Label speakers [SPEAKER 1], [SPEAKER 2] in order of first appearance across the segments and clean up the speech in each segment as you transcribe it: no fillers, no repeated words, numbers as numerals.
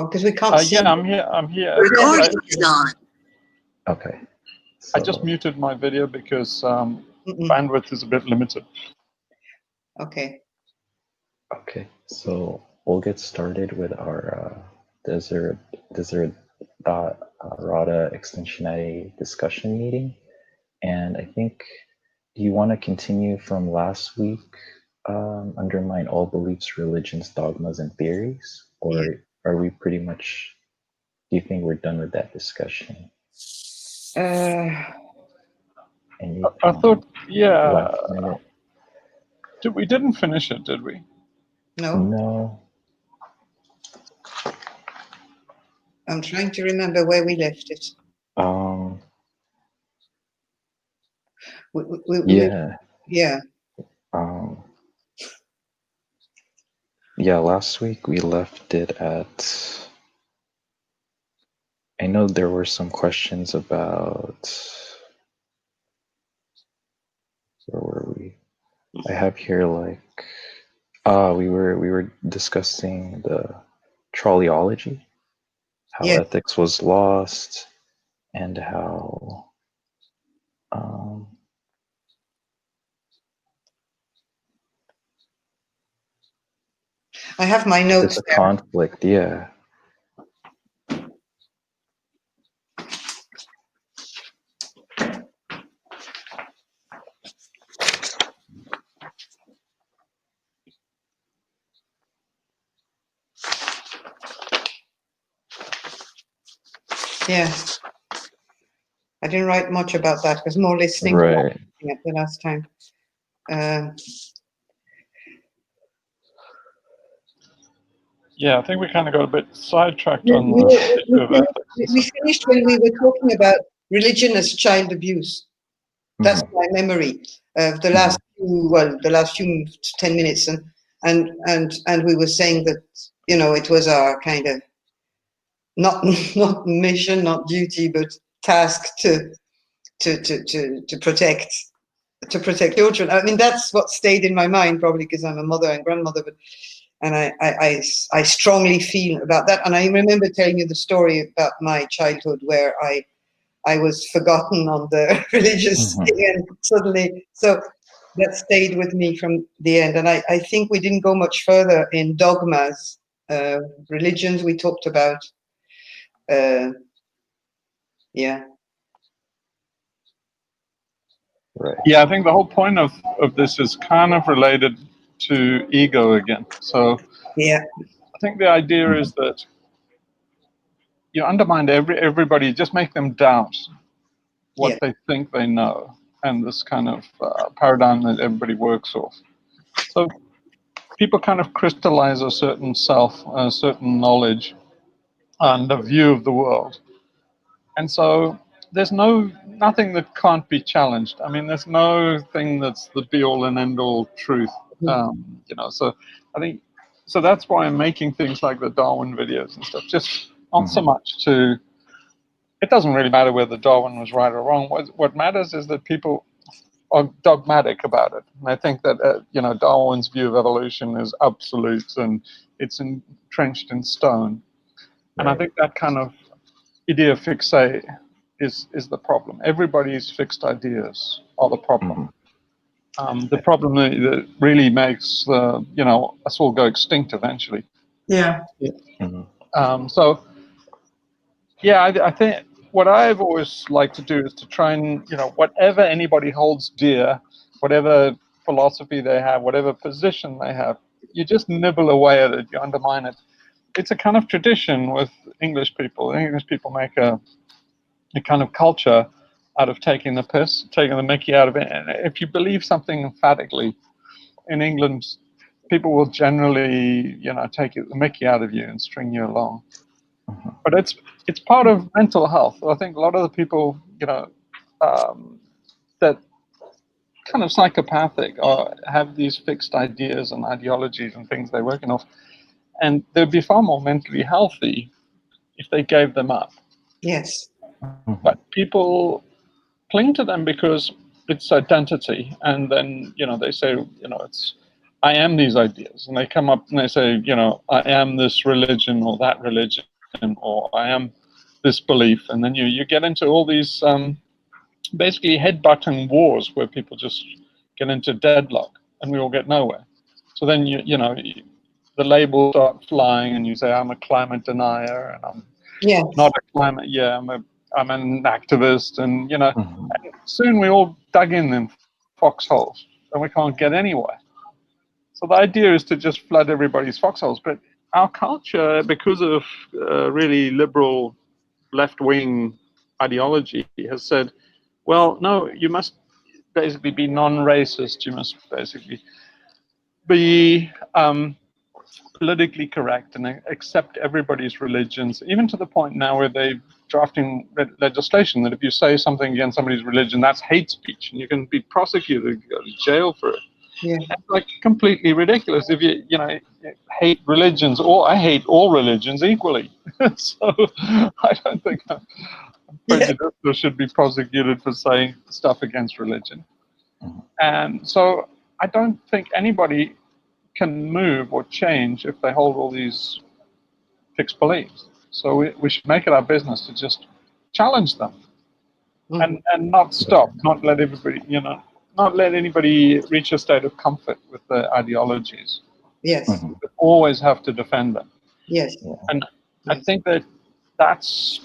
[SPEAKER 1] Because we can't see.
[SPEAKER 2] Yeah, I'm here. I'm here.
[SPEAKER 3] Recording is on.
[SPEAKER 4] Okay.
[SPEAKER 2] I just muted my video because bandwidth is a bit limited.
[SPEAKER 1] Okay.
[SPEAKER 4] Okay, so we'll get started with our Desiderata Extinctionati discussion meeting. And I think, do you want to continue from last week, Undermine all beliefs, religions, dogmas, and theories? Or are we pretty much, do you think we're done with that discussion?
[SPEAKER 1] Uh,
[SPEAKER 2] I thought, yeah.
[SPEAKER 4] Last minute?
[SPEAKER 2] We didn't finish it, did we?
[SPEAKER 1] no.
[SPEAKER 4] No.
[SPEAKER 1] I'm trying to remember where we left it.
[SPEAKER 4] Yeah.
[SPEAKER 1] Yeah.
[SPEAKER 4] Yeah, last week we left it at, I know there were some questions about, where were we? I have here like, we were discussing the trolleyology, how ethics was lost, and how
[SPEAKER 1] I have my notes.
[SPEAKER 4] there's a conflict, yeah.
[SPEAKER 1] Yeah. I didn't write much about that. It was more listening
[SPEAKER 4] Right.
[SPEAKER 1] to the last time.
[SPEAKER 2] Yeah, I think we kind of got a bit sidetracked
[SPEAKER 1] we,
[SPEAKER 2] on
[SPEAKER 1] we,
[SPEAKER 2] the issue of
[SPEAKER 1] we,
[SPEAKER 2] ethics.
[SPEAKER 1] we finished when we were talking about religion as child abuse. That's my memory of the last the last few 10 minutes, and we were saying that, you know, it was our kind of not mission, not duty, but task to protect children. I mean, that's what stayed in my mind, probably because I'm a mother and grandmother, but and I strongly feel about that. And I remember telling you the story about my childhood where I was forgotten on the religious thing, and suddenly, so that stayed with me from the end. And I think we didn't go much further in dogmas. Religions we talked about. Yeah.
[SPEAKER 4] Right.
[SPEAKER 2] Yeah, I think the whole point of this is kind of related to ego again. So
[SPEAKER 1] yeah,
[SPEAKER 2] I think the idea is that you undermine everybody, just make them doubt what they think they know, and this kind of paradigm that everybody works off. So people kind of crystallize a certain self, a certain knowledge, and a view of the world. And so there's nothing that can't be challenged. I mean, there's no thing that's the be-all and end-all truth. You know, so I think, so that's why I'm making things like the Darwin videos and stuff, just not so much to, it doesn't really matter whether Darwin was right or wrong. What matters is that people are dogmatic about it. And I think that, you know, Darwin's view of evolution is absolute and it's entrenched in stone. And I think that kind of idea fixe is the problem. Everybody's fixed ideas are the problem. The problem that really makes, you know, us all go extinct eventually.
[SPEAKER 1] Yeah.
[SPEAKER 2] So, yeah, I think what I've always liked to do is to try and, you know, whatever anybody holds dear, whatever philosophy they have, whatever position they have, you just nibble away at it, you undermine it. It's a kind of tradition with English people. English people make a kind of culture out of taking the piss, taking the mickey out of it. And if you believe something emphatically, in England, people will generally, you know, take the mickey out of you and string you along. But it's part of mental health. I think a lot of the people, you know, that kind of psychopathic or have these fixed ideas and ideologies and things they're working off, and they'd be far more mentally healthy if they gave them up.
[SPEAKER 1] Yes.
[SPEAKER 2] But people cling to them because it's identity, and then, you know, they say, you know, it's I am these ideas, and they come up and they say, you know, I am this religion or that religion, or I am this belief, and then you get into all these basically head-butting wars where people just get into deadlock, and we all get nowhere. So then the labels start flying, and you say, I'm a climate denier, and I'm
[SPEAKER 1] Yes.
[SPEAKER 2] not a climate. Yeah, I'm an activist, and
[SPEAKER 4] Mhm.
[SPEAKER 2] and soon we all dug in them foxholes, and we can't get anywhere. So the idea is to just flood everybody's foxholes. But our culture, because of really liberal left-wing ideology, has said, well, no, you must basically be non-racist. You must basically be politically correct and accept everybody's religions, even to the point now where they're drafting legislation that if you say something against somebody's religion, that's hate speech, and you can be prosecuted, go to jail for it.
[SPEAKER 1] Yeah.
[SPEAKER 2] It's like completely ridiculous. If you hate religions, or I hate all religions equally. So I don't think I'm
[SPEAKER 1] Yeah.
[SPEAKER 2] prejudiced or should be prosecuted for saying stuff against religion.
[SPEAKER 4] Mhm.
[SPEAKER 2] And so I don't think anybody can move or change if they hold all these fixed beliefs. So we should make it our business to just challenge them
[SPEAKER 1] Mhm.
[SPEAKER 2] and not stop, not let everybody, not let anybody reach a state of comfort with their ideologies.
[SPEAKER 1] Yes.
[SPEAKER 4] Mhm.
[SPEAKER 2] We always have to defend them.
[SPEAKER 1] Yes.
[SPEAKER 4] Yeah.
[SPEAKER 2] And I
[SPEAKER 1] Yes.
[SPEAKER 2] think that that's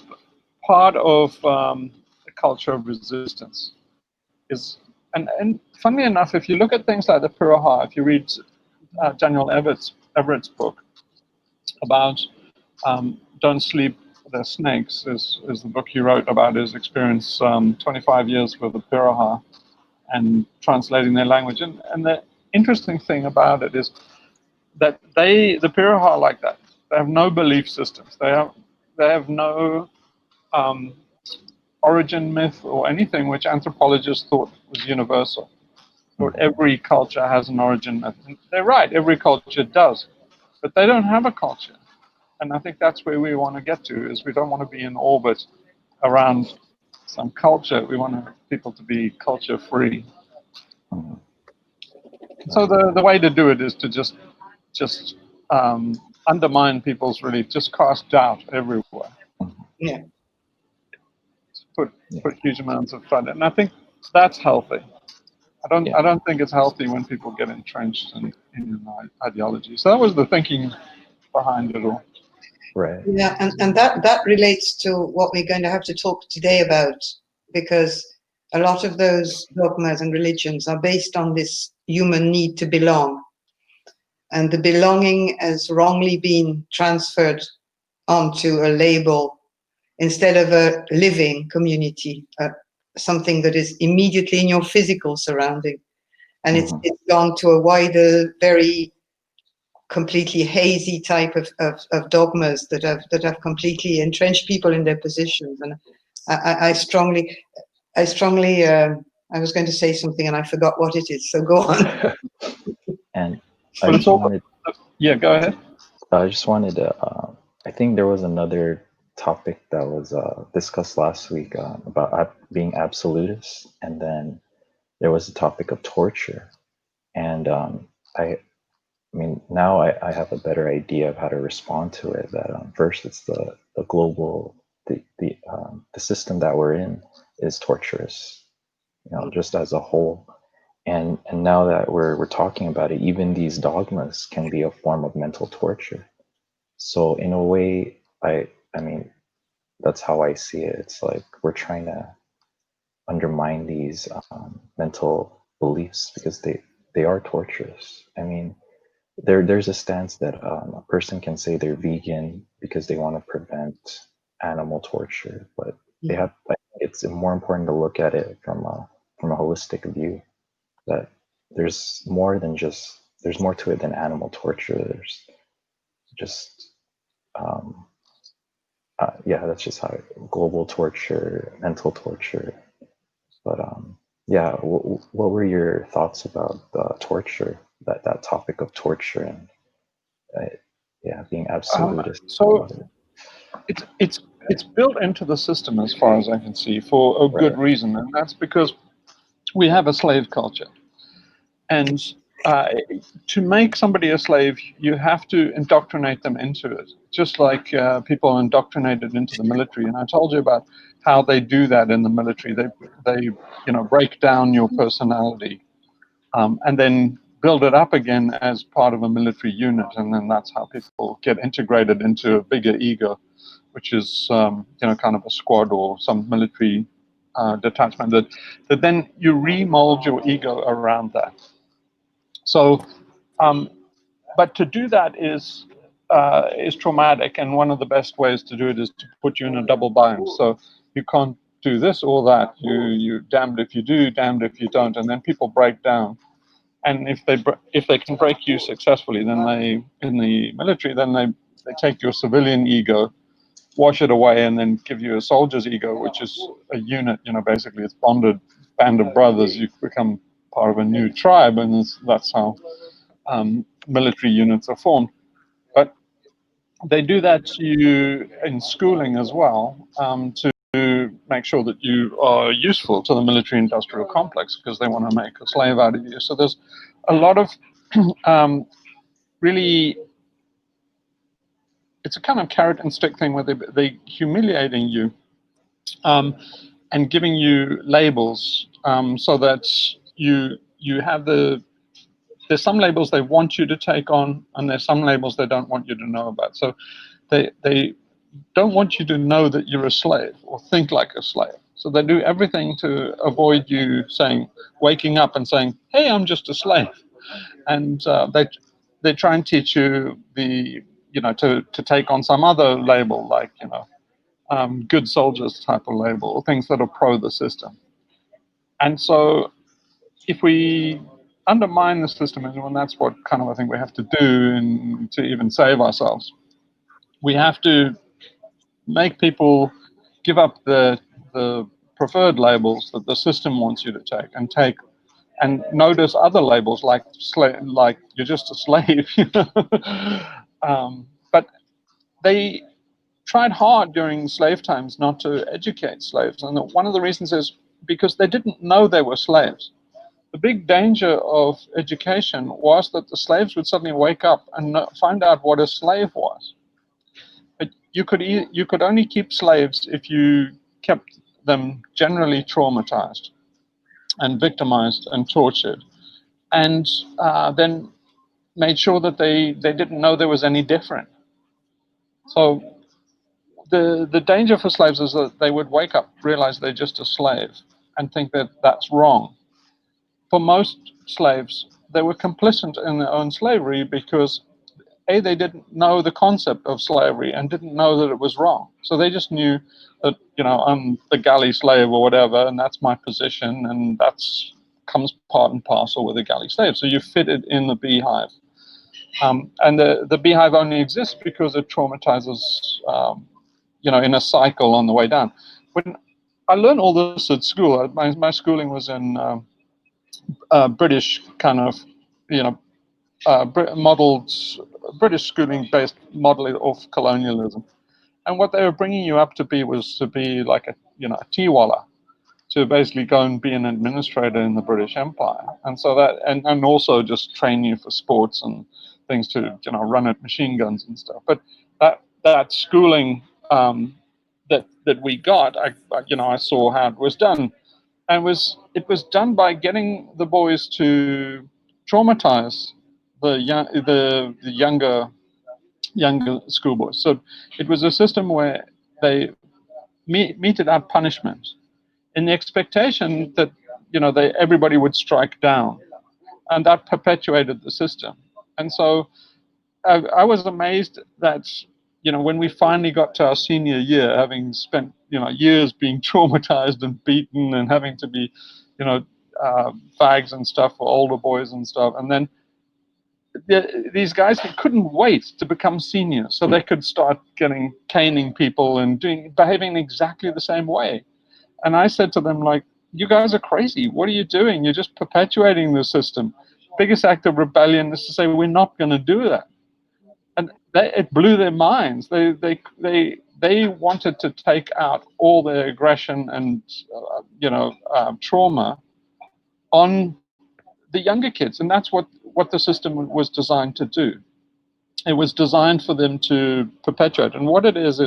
[SPEAKER 2] part of the culture of resistance. And funnily enough, if you look at things like the Piraha, if you read Daniel Everett's book about Don't Sleep with the Snakes, is the book he wrote about his experience 25 years with the Piraha and translating their language. And the interesting thing about it is that the Piraha are like that. They have no belief systems. They have no origin myth or anything which anthropologists thought was universal. Thought
[SPEAKER 4] Mhm.
[SPEAKER 2] every culture has an origin myth. And they're right, every culture does. But they don't have a culture. And I think that's where we want to get to, is we don't want to be in orbit around some culture. We want people to be culture free.
[SPEAKER 4] Mhm.
[SPEAKER 2] So the way to do it is to just undermine people's relief, just cast doubt everywhere,
[SPEAKER 4] Mhm.
[SPEAKER 1] Yeah.
[SPEAKER 2] put
[SPEAKER 4] Yeah.
[SPEAKER 2] huge amounts of fun, and I think that's healthy.
[SPEAKER 4] Yeah.
[SPEAKER 2] I don't think it's healthy when people get entrenched in an ideology. So that was the thinking behind it all.
[SPEAKER 4] Right.
[SPEAKER 1] Yeah, and that relates to what we're going to have to talk today about, because a lot of those dogmas and religions are based on this human need to belong, and the belonging has wrongly been transferred onto a label instead of a living community, something that is immediately in your physical surrounding, and
[SPEAKER 4] Mhm.
[SPEAKER 1] it's gone to a wider, very completely hazy type of dogmas that have completely entrenched people in their positions. And I strongly I was going to say something and I forgot what it is. So go on.
[SPEAKER 4] And I
[SPEAKER 2] But it's
[SPEAKER 4] just
[SPEAKER 2] all,
[SPEAKER 4] wanted,
[SPEAKER 2] yeah, go ahead.
[SPEAKER 4] I just wanted to. I think there was another topic that was discussed last week about being absolutist, and then there was the topic of torture. And I mean, now I have a better idea of how to respond to it. That first, it's the global the system that we're in is torturous, just as a whole. And now that we're talking about it, even these dogmas can be a form of mental torture. So in a way, I mean, that's how I see it. It's like we're trying to undermine these mental beliefs because they are torturous. I mean, there's a stance that a person can say they're vegan because they want to prevent animal torture, but they have. I think it's more important to look at it from a holistic view. That there's more to it than animal torture. There's just um, yeah, that's just how global torture, mental torture. But yeah, what were your thoughts about torture? That topic of torture and yeah, being absolutist
[SPEAKER 2] So
[SPEAKER 4] about it.
[SPEAKER 2] it's built into the system as far as I can see for a good
[SPEAKER 4] Right.
[SPEAKER 2] reason, and that's because we have a slave culture, and to make somebody a slave, you have to indoctrinate them into it, just like people are indoctrinated into the military. And I told you about how they do that in the military. They break down your personality and then build it up again as part of a military unit. And then that's how people get integrated into a bigger ego, which is kind of a squad or some military detachment. That then you remold your ego around that. So, but to do that is traumatic, and one of the best ways to do it is to put you in a double bind. So you can't do this or that. You damned if you do, damned if you don't, and then people break down. And if they can break you successfully, then they in the military, then they take your civilian ego, wash it away, and then give you a soldier's ego, which is a unit. Basically it's bonded band of brothers. You become part of a new tribe, and that's how military units are formed. But they do that to you in schooling as well, to make sure that you are useful to the military-industrial complex, because they want to make a slave out of you. So there's a lot of really, it's a kind of carrot and stick thing where they're humiliating you and giving you labels so that you have there's some labels they want you to take on, and there's some labels they don't want you to know about. So they don't want you to know that you're a slave or think like a slave. So they do everything to avoid you waking up and saying, "Hey, I'm just a slave." And they try and teach you to take on some other label, like good soldiers type of label, or things that are pro the system. And so if we undermine the system, and that's what kind of I think we have to do to even save ourselves, we have to make people give up the preferred labels that the system wants you to take, and notice other labels like you're just a slave. But they tried hard during slave times not to educate slaves, and one of the reasons is because they didn't know they were slaves. The big danger of education was that the slaves would suddenly wake up and find out what a slave was. But you could only keep slaves if you kept them generally traumatized and victimized and tortured, and then made sure that they didn't know there was any different. So the danger for slaves is that they would wake up, realize they're just a slave, and think that that's wrong. For most slaves, they were complicit in their own slavery because they didn't know the concept of slavery and didn't know that it was wrong. So they just knew that, I'm the galley slave or whatever, and that's my position, and that's comes part and parcel with a galley slave. So you fit it in the beehive. And the beehive only exists because it traumatizes, in a cycle on the way down. When I learned all this at school, my schooling was in British kind of, modeled British schooling based modeling of colonialism, and what they were bringing you up to be was to be like a teawalla, to basically go and be an administrator in the British Empire, and so that and also just train you for sports and things to run at machine guns and stuff. But that schooling that we got, I saw how it was done, and it was done by getting the boys to traumatize the younger schoolboys. So it was a system where they meted out punishment in the expectation that everybody would strike down, and that perpetuated the system. And so I was amazed that when we finally got to our senior year, having spent years being traumatized and beaten and having to be fags and stuff for older boys and stuff, and then these guys couldn't wait to become seniors so they could start caning people and behaving exactly the same way. And I said to them, like, you guys are crazy. What are you doing? You're just perpetuating the system. Biggest act of rebellion is to say we're not going to do that. And it blew their minds. They wanted to take out all their aggression and trauma on the younger kids, and that's what what the system was designed to do. It was designed for them to perpetuate. And what it is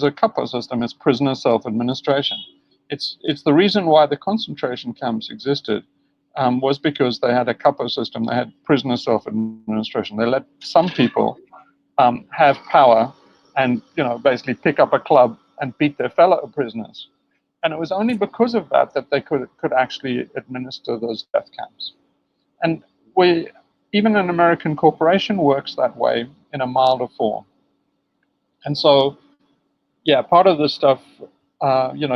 [SPEAKER 2] a couple system. It's prisoner self-administration. It's the reason why the concentration camps existed, was because they had a couple system. They had prisoner self-administration. They let some people have power and, basically pick up a club and beat their fellow prisoners. And it was only because of that that they could actually administer those death camps. And even an American corporation works that way in a milder form. And so, yeah, part of the stuff,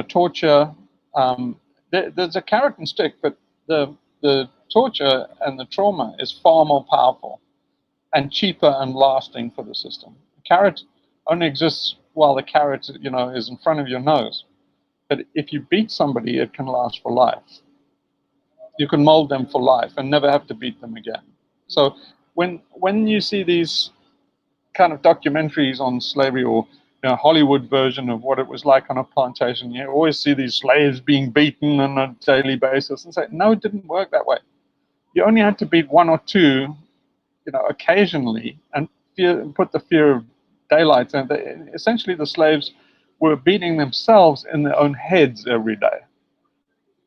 [SPEAKER 2] torture, there's a carrot and stick, but the torture and the trauma is far more powerful and cheaper and lasting for the system. The carrot only exists while the carrot, is in front of your nose. But if you beat somebody, it can last for life. You can mold them for life and never have to beat them again. So when you see these kind of documentaries on slavery, or Hollywood version of what it was like on a plantation, you always see these slaves being beaten on a daily basis and say, no, it didn't work that way. You only had to beat one or two, occasionally, and put the fear of daylight. And essentially the slaves were beating themselves in their own heads every day.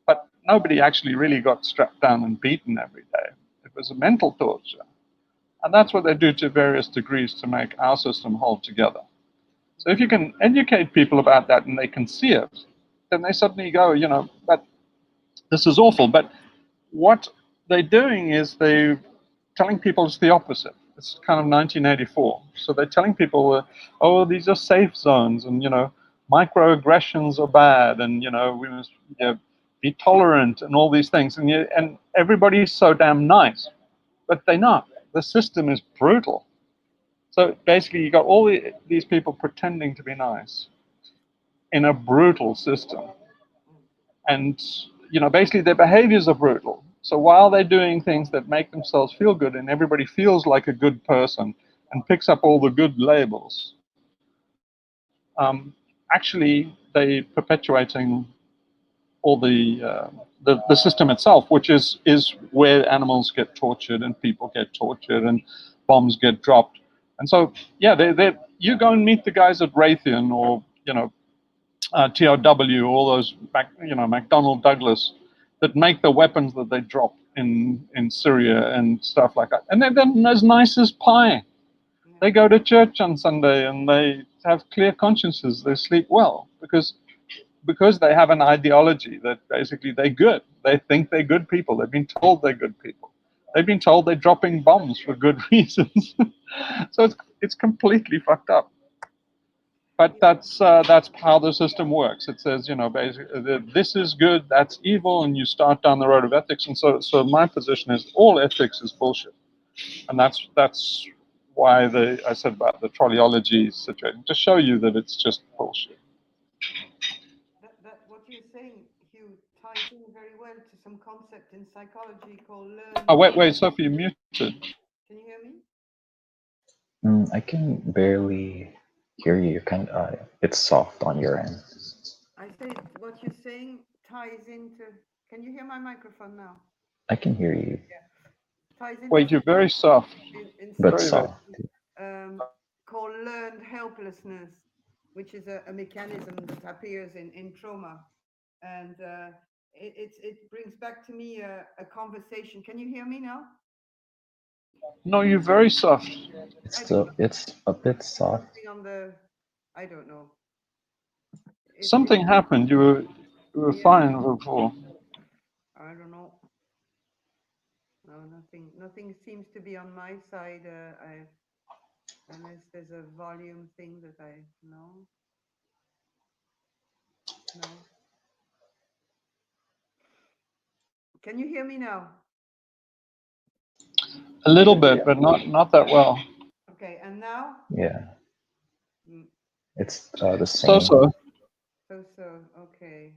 [SPEAKER 2] But nobody actually really got strapped down and beaten every day. It was a mental torture. And that's what they do to various degrees to make our system hold together. So if you can educate people about that and they can see it, then they suddenly go, but this is awful. But what they're doing is they're telling people it's the opposite. It's kind of 1984. So they're telling people, oh, these are safe zones, and, microaggressions are bad, and, we must be tolerant and all these things. And everybody's so damn nice, but they're not. The system is brutal. So basically, you got all these people pretending to be nice in a brutal system. And, basically their behaviors are brutal. So while they're doing things that make themselves feel good and everybody feels like a good person and picks up all the good labels, actually they perpetuating all the system itself, which is where animals get tortured and people get tortured and bombs get dropped. And so, yeah, you go and meet the guys at Raytheon or, TRW, all those, McDonnell Douglas, that make the weapons that they drop in Syria and stuff like that. And they're as nice as pie. They go to church on Sunday and they have clear consciences. They sleep well because they have an ideology that basically they're good. They think they're good people. They've been told they're good people. They've been told they're dropping bombs for good reasons. So it's completely fucked up. But that's how the system works. It says, basically, this is good, that's evil, and you start down the road of ethics. And so my position is all ethics is bullshit, and that's why I said about the trolleyology situation, to show you that it's just bullshit.
[SPEAKER 1] That what you're saying, Hugh, ties in very well to some concept in psychology called learn.
[SPEAKER 2] Oh, wait, Sophie, you're muted.
[SPEAKER 1] Can you hear me?
[SPEAKER 4] I can barely hear you. It's soft on your end.
[SPEAKER 1] I said what you're saying ties into. Can you hear my microphone now?
[SPEAKER 4] I can hear you.
[SPEAKER 1] Yeah. Ties into.
[SPEAKER 2] Wait, you're very soft.
[SPEAKER 4] But soft.
[SPEAKER 1] Called learned helplessness, which is a mechanism that appears in trauma, and it brings back to me a conversation. Can you hear me now?
[SPEAKER 2] No, you're very soft.
[SPEAKER 4] It's a bit soft.
[SPEAKER 1] On the, I don't know.
[SPEAKER 2] Something happened. You were fine before.
[SPEAKER 1] I don't know. No, nothing seems to be on my side. Unless there's a volume thing that I know. No. Can you hear me now?
[SPEAKER 2] A little bit, but not that well.
[SPEAKER 1] Okay, and now?
[SPEAKER 4] Yeah. It's the same.
[SPEAKER 2] So.
[SPEAKER 1] Okay.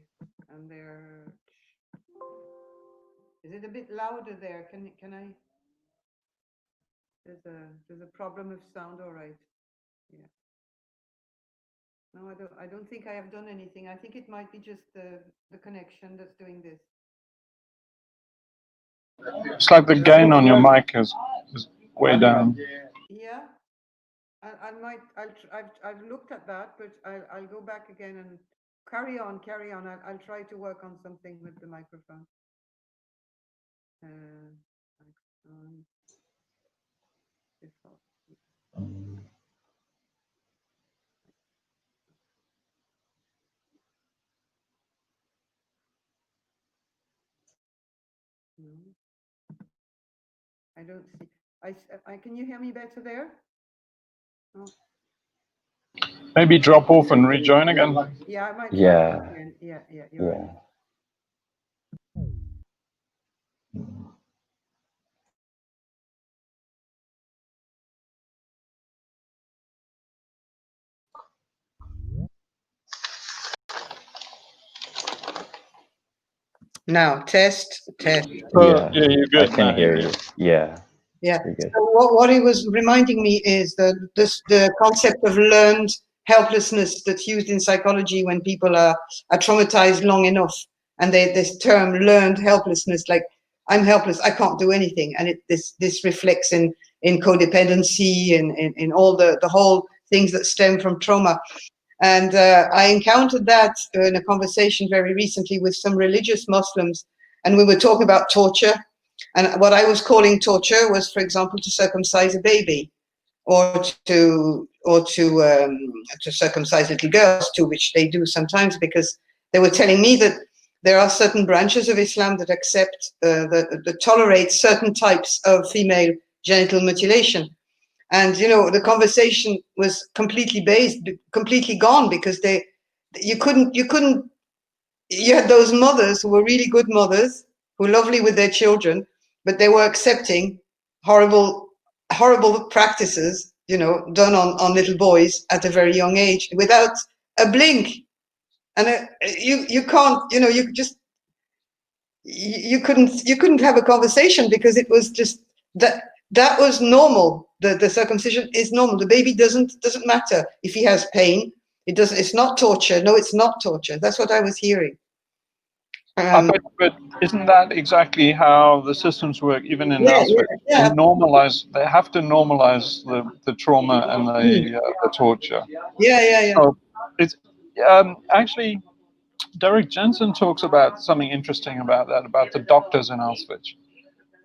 [SPEAKER 1] And there. Is it a bit louder there? Can I? There's a problem of sound. All right. Yeah. No, I don't think I have done anything. I think it might be just the connection that's doing this.
[SPEAKER 2] It's like the gain on your mic is way down.
[SPEAKER 1] Yeah, I might. I've looked at that, but I'll go back again and carry on. I'll try to work on something with the microphone. Microphone. Default. No, I don't see. I can you hear me better there? Oh.
[SPEAKER 2] Maybe drop off and rejoin again.
[SPEAKER 1] Yeah, I might try
[SPEAKER 4] Yeah.
[SPEAKER 1] again. Yeah, you're
[SPEAKER 4] Yeah.
[SPEAKER 1] right. Now, test.
[SPEAKER 4] Yeah,
[SPEAKER 2] Yeah, you're
[SPEAKER 4] I
[SPEAKER 2] good
[SPEAKER 4] can
[SPEAKER 2] now.
[SPEAKER 4] hear you. Yeah,
[SPEAKER 1] Yeah.
[SPEAKER 4] you're good.
[SPEAKER 1] So what it was reminding me is the concept of learned helplessness that's used in psychology when people are traumatized long enough, and this term learned helplessness, like I'm helpless, I can't do anything, and this reflects in codependency and in all the whole things that stem from trauma. And I encountered that in a conversation very recently with some religious Muslims, and we were talking about torture. And what I was calling torture was, for example, to circumcise a baby, or to circumcise little girls, to which they do sometimes, because they were telling me that there are certain branches of Islam that accept that tolerate certain types of female genital mutilation. And the conversation was completely gone, because you had those mothers who were really good mothers, who were lovely with their children, but they were accepting horrible practices, done on little boys at a very young age without a blink. And you can't, you couldn't have a conversation, because it was just that was normal. The circumcision is normal. The baby doesn't matter if he has pain. It's not torture. No, it's not torture. That's what I was hearing.
[SPEAKER 2] But isn't that exactly how the systems work, even in
[SPEAKER 1] Yeah,
[SPEAKER 2] Auschwitz?
[SPEAKER 1] yeah.
[SPEAKER 2] They have to normalize the trauma and the torture.
[SPEAKER 1] Yeah.
[SPEAKER 2] So it's actually, Derek Jensen talks about something interesting about that, about the doctors in Auschwitz.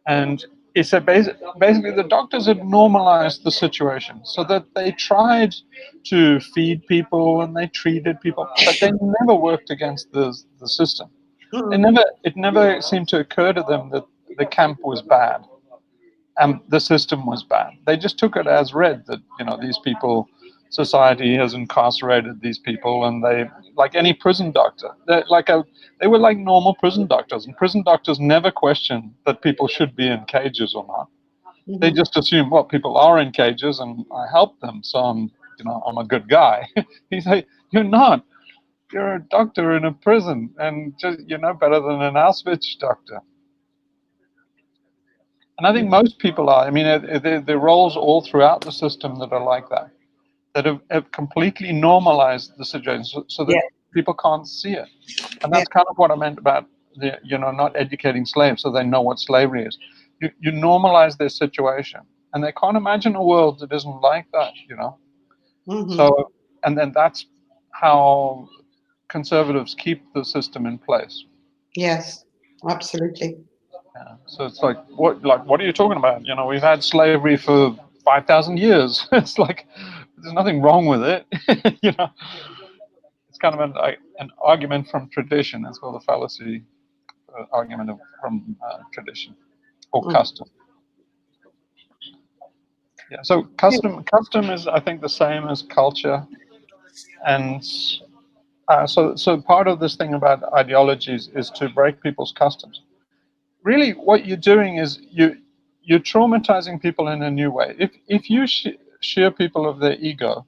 [SPEAKER 2] And he said basically the doctors had normalized the situation so that they tried to feed people and they treated people, but they never worked against the system. It never seemed to occur to them that the camp was bad and the system was bad. They just took it as read that, these people, society has incarcerated these people, and they, like any prison doctor, they were like normal prison doctors, and prison doctors never question that people should be in cages or not. They just assume, well, people are in cages and I help them, so I'm a good guy. He's like, you're not. You're a doctor in a prison, and you're no better than an Auschwitz doctor. And I think most people are. I mean, there are roles all throughout the system that are like that have completely normalized the situation so that people can't see it. And that's kind of what I meant about not educating slaves so they know what slavery is. You normalize their situation, and they can't imagine a world that isn't like that. So, and then that's how conservatives keep the system in place.
[SPEAKER 1] Yes, absolutely.
[SPEAKER 2] Yeah. So it's like what are you talking about? We've had slavery for 5,000 years. It's like there's nothing wrong with it. It's kind of an argument from tradition. It's called a fallacy argument from tradition or custom. Yeah. So custom is, I think, the same as culture, and so part of this thing about ideologies is to break people's customs. Really, what you're doing is you're traumatizing people in a new way. If you shear people of their ego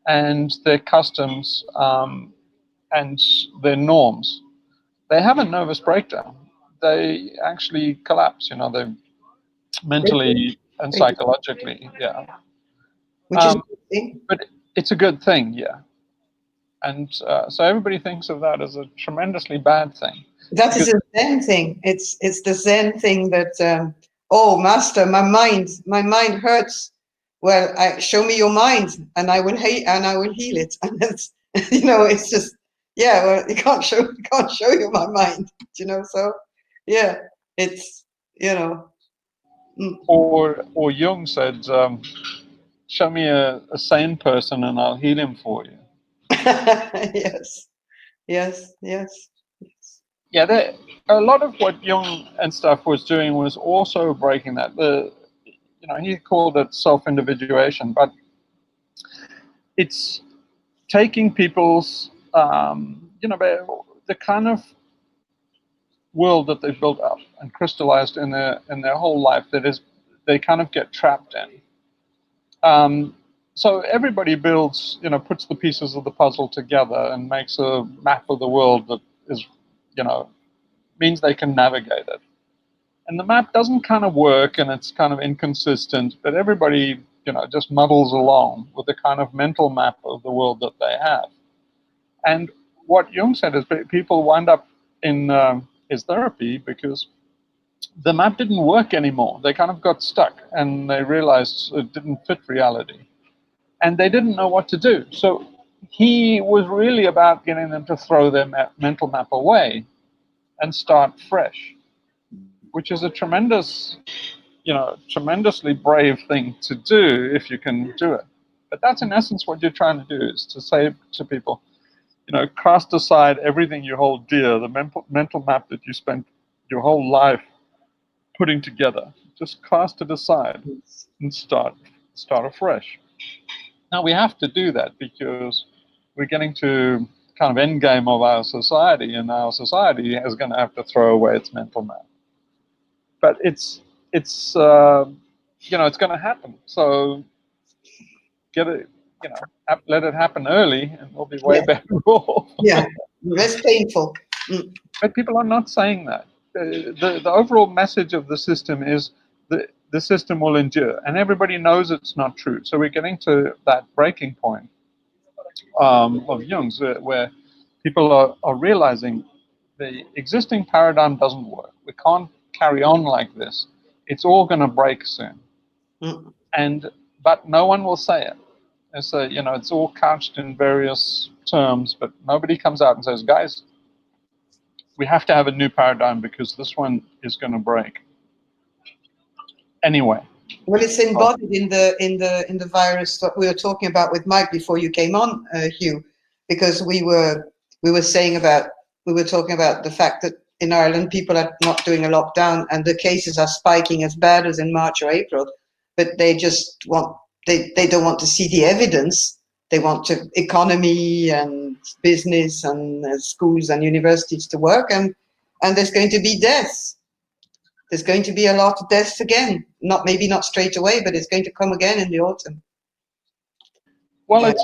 [SPEAKER 2] and their customs and their norms, they have a nervous breakdown. They actually collapse. They mentally and psychologically. Yeah.
[SPEAKER 1] Which is a good thing.
[SPEAKER 2] But it's a good thing. Yeah. And so everybody thinks of that as a tremendously bad thing.
[SPEAKER 1] That is a Zen thing. It's the Zen thing that, oh, master, my mind hurts. Well, show me your mind, and I will heal it. And it's, it's just, yeah. Well, you can't show you my mind, So, yeah, it's,
[SPEAKER 2] Or Jung said, show me a sane person, and I'll heal him for you.
[SPEAKER 1] Yes.
[SPEAKER 2] Yeah, a lot of what Jung and stuff was doing was also breaking that. He called it self-individuation, but it's taking people's, the kind of world that they've built up and crystallized in their whole life that is, they kind of get trapped in. So everybody builds, puts the pieces of the puzzle together and makes a map of the world that is, means they can navigate it. And the map doesn't kind of work, and it's kind of inconsistent, but everybody, just muddles along with the kind of mental map of the world that they have. And what Jung said is people wind up in his therapy because the map didn't work anymore. They kind of got stuck, and they realized it didn't fit reality. And they didn't know what to do. So he was really about getting them to throw their mental map away and start fresh, which is a tremendously brave thing to do if you can do it. But that's in essence what you're trying to do, is to say to people, cast aside everything you hold dear, the mental map that you spent your whole life putting together. Just cast it aside and start afresh. Now we have to do that because we're getting to kind of end game of our society, and our society is going to have to throw away its mental map. But it's it's going to happen. So get it, let it happen early, and we'll be way better off.
[SPEAKER 1] Yeah, less painful.
[SPEAKER 2] But people are not saying that. The overall message of the system is the system will endure, and everybody knows it's not true. So we're getting to that breaking point of Jung's where people are realizing the existing paradigm doesn't work. We can't carry on like this. It's all going to break soon. But no one will say it. And so, it's all couched in various terms, but nobody comes out and says, guys, we have to have a new paradigm because this one is going to break. Anyway.
[SPEAKER 1] Well, it's embodied in the virus that we were talking about with Mike before you came on, Hugh, because we were talking about the fact that in Ireland people are not doing a lockdown and the cases are spiking as bad as in March or April, but they just they don't want to see the evidence. They want economy and business and schools and universities to work, and there's going to be deaths. There's going to be a lot of deaths again. Maybe not straight away, but it's going to come again in the autumn.
[SPEAKER 2] Well,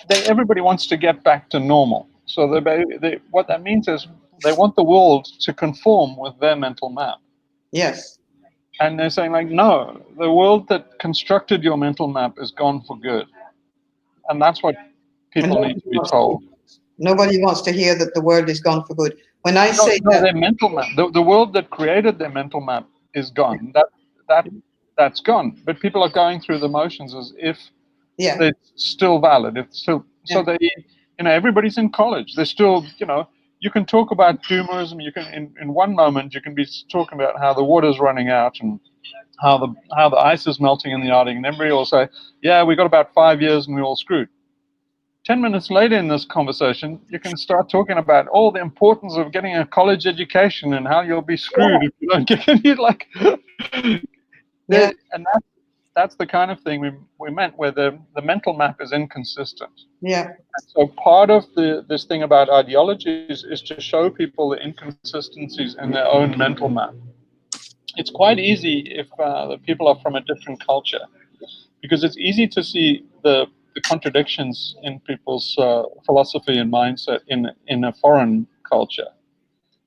[SPEAKER 2] everybody wants to get back to normal. So what that means is they want the world to conform with their mental map.
[SPEAKER 1] Yes.
[SPEAKER 2] And they're saying, like, no, the world that constructed your mental map is gone for good. And that's what people need to be told.
[SPEAKER 1] Nobody wants to hear that the world is gone for good. When I say that,
[SPEAKER 2] their mental map, the world that created their mental map is gone. That's gone. But people are going through the motions as if it's still valid. So they, everybody's in college. They're still, you can talk about doomerism. You can, in one moment, you can be talking about how the water's running out and how the ice is melting in the Arctic, and everybody will say, yeah, we got about 5 years and we're all screwed. 10 minutes later in this conversation, you can start talking about all the importance of getting a college education and how you'll be screwed if you don't get any. And that's the kind of thing we meant, where the mental map is inconsistent.
[SPEAKER 1] Yeah.
[SPEAKER 2] And so part of this thing about ideologies is to show people the inconsistencies in their own mental map. It's quite easy if the people are from a different culture, because it's easy to see the contradictions in people's philosophy and mindset in a foreign culture.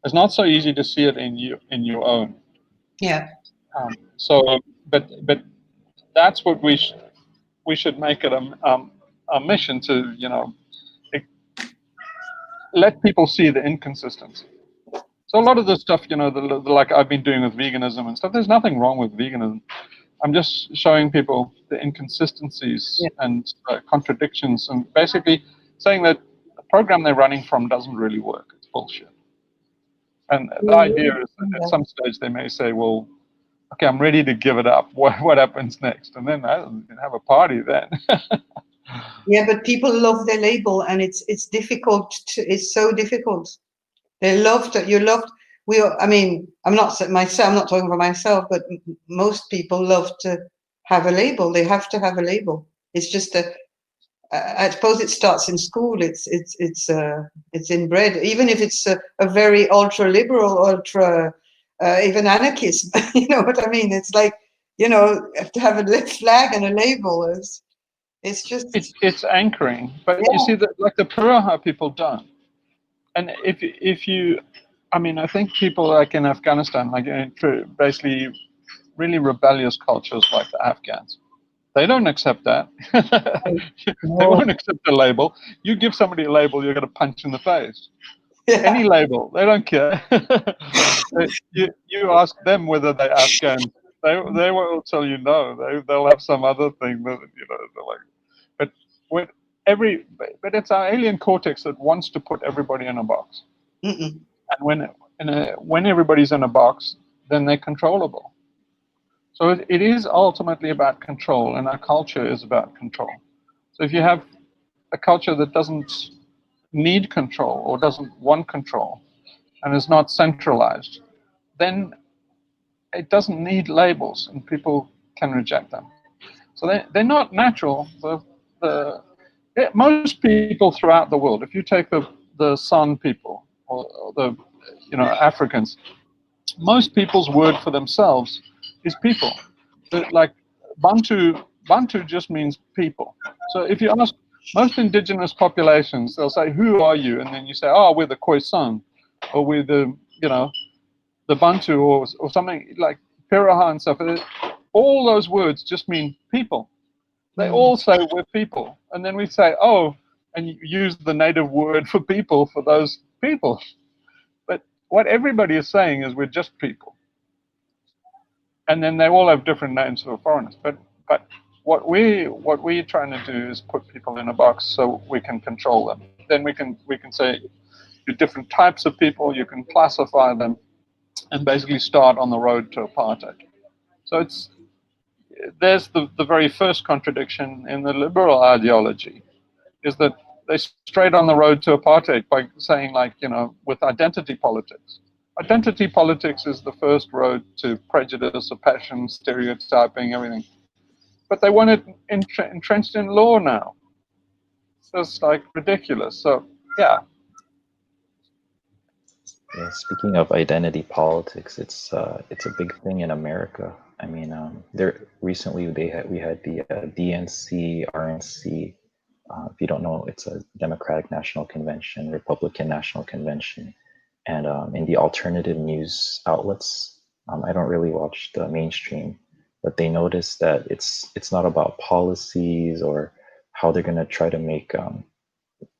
[SPEAKER 2] It's not so easy to see it in your own.
[SPEAKER 1] Yeah.
[SPEAKER 2] But that's what we should make it a mission to let people see the inconsistency. So a lot of the stuff, like I've been doing with veganism and stuff, there's nothing wrong with veganism. I'm just showing people the inconsistencies and contradictions, and basically saying that the program they're running from doesn't really work. It's bullshit. And the idea is that at some stage they may say, well, okay, I'm ready to give it up. What happens next? And then I can have a party then.
[SPEAKER 1] Yeah, but people love their label, and it's difficult. It's so difficult. They love that you loved. I mean, I'm not myself. I'm not talking for myself, but most people love to have a label. They have to have a label. It's just I suppose it starts in school. It's inbred. Even if it's a very ultra liberal, ultra even anarchist. You know what I mean? It's like, to have a flag and a label is. It's just
[SPEAKER 2] it's anchoring, but you see that like the Puraha people don't. And if you, I mean, I think people like in Afghanistan, like basically really rebellious cultures like the Afghans, they don't accept that. They won't accept the label. You give somebody a label, you're going to punch in the face. Any label, they don't care. You ask them whether they're Afghan, they will tell you no. They'll have some other thing that they're like. But when but it's our alien cortex that wants to put everybody in a box.
[SPEAKER 1] Mm-mm.
[SPEAKER 2] And when everybody's in a box, then they're controllable. So it is ultimately about control, and our culture is about control. So if you have a culture that doesn't need control or doesn't want control and is not centralized, then it doesn't need labels, and people can reject them. So they're not natural. Most people throughout the world, if you take the San people or the Africans, most people's word for themselves is people. Like Bantu just means people. So if you ask most indigenous populations, they'll say, "Who are you?" And then you say, "Oh, we're the Khoisan, or we're the Bantu, or something like Piraha and stuff." All those words just mean people. They all say we're people, and then we say, "Oh," and you use the native word for people for those people. But what everybody is saying is we're just people. And then they all have different names for foreigners. But what we're trying to do is put people in a box so we can control them. Then we can say you're different types of people, you can classify them, and basically start on the road to apartheid. So there's the very first contradiction in the liberal ideology, is that they're straight on the road to apartheid by saying, like, with identity politics. Identity politics is the first road to prejudice, oppression, stereotyping, everything. But they want it entrenched in law now. That's like ridiculous. So, yeah.
[SPEAKER 4] Yeah, speaking of identity politics, it's a big thing in America. I mean, there recently we had the DNC, RNC. If you don't know, it's a Democratic National Convention, Republican National Convention, and in the alternative news outlets, I don't really watch the mainstream, but they notice that it's not about policies or how they're going to try to make